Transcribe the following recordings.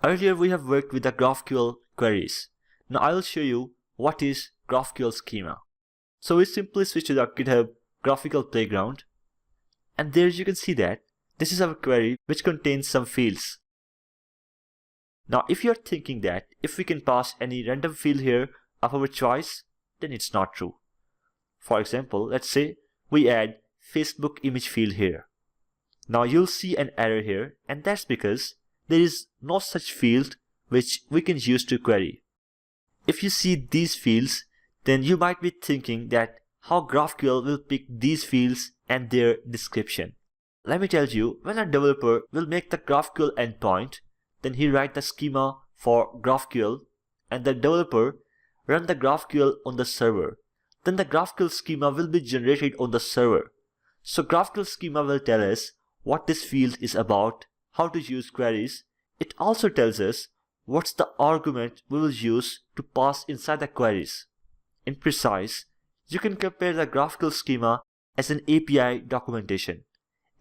Earlier we have worked with the GraphQL queries. Now I will show you what is GraphQL schema. So we simply switch to the GitHub graphical playground, and there you can see that this is our query which contains some fields. Now if you are thinking that if we can pass any random field here of our choice, then it's not true. For example, let's say we add Facebook image field here. Now you'll see an error here, and that's because there is no such field which we can use to query. If you see these fields, then you might be thinking that how GraphQL will pick these fields and their description. Let me tell you, when a developer will make the GraphQL endpoint, then he write the schema for GraphQL, and the developer run the GraphQL on the server. Then the GraphQL schema will be generated on the server. So GraphQL schema will tell us what this field is about, how to use queries. It also tells us what's the argument we will use to pass inside the queries. In precise, you can compare the GraphQL schema as an API documentation.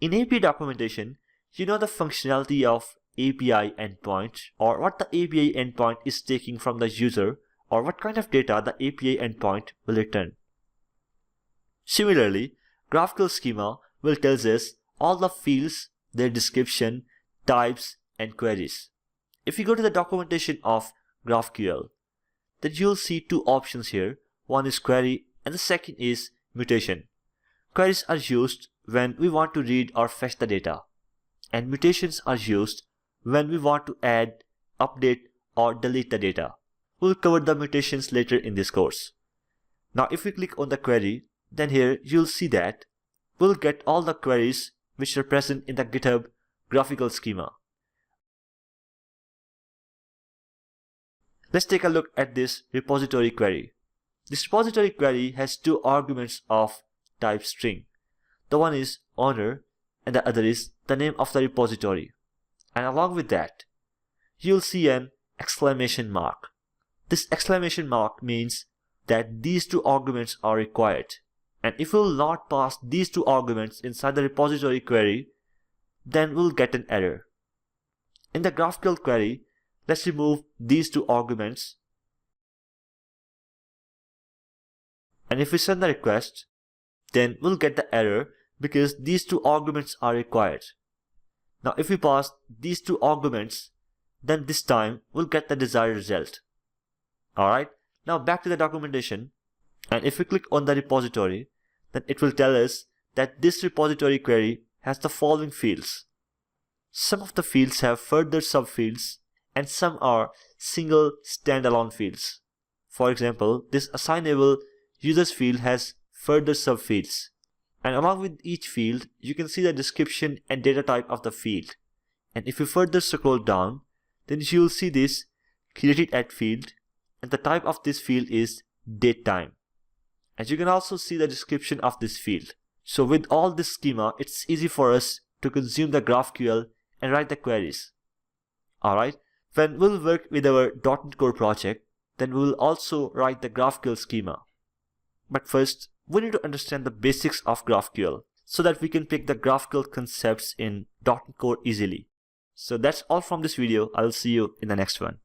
In API documentation, you know the functionality of API endpoint, or what the API endpoint is taking from the user, or what kind of data the API endpoint will return. Similarly, GraphQL schema will tell us all the fields, their description, types, and queries. If you go to the documentation of GraphQL, then you'll see two options here. One is query and the second is mutation. Queries are used when we want to read or fetch the data, and mutations are used when we want to add, update, or delete the data. We'll cover the mutations later in this course. Now if we click on the query, then here you'll see that we'll get all the queries which are present in the GitHub graphical schema. Let's take a look at this repository query. This repository query has two arguments of type string. The one is owner and the other is the name of the repository. And along with that, you'll see an exclamation mark. This exclamation mark means that these two arguments are required. And if we will not pass these two arguments inside the repository query, then we'll get an error. In the GraphQL query, let's remove these two arguments. And if we send the request, then we'll get the error because these two arguments are required. Now if we pass these two arguments, then this time we'll get the desired result. Alright, now back to the documentation, and if we click on the repository, then it will tell us that this repository query has the following fields. Some of the fields have further subfields and some are single standalone fields. For example, this assignable users field has further subfields, and along with each field you can see the description and data type of the field. And if you further scroll down, then you will see this created at field, and the type of this field is date time. And you can also see the description of this field. So with all this schema, it's easy for us to consume the GraphQL and write the queries. Alright, when we'll work with our .NET Core project, then we will also write the GraphQL schema. But first, we need to understand the basics of GraphQL so that we can pick the GraphQL concepts in .NET Core easily. So that's all from this video. I'll see you in the next one.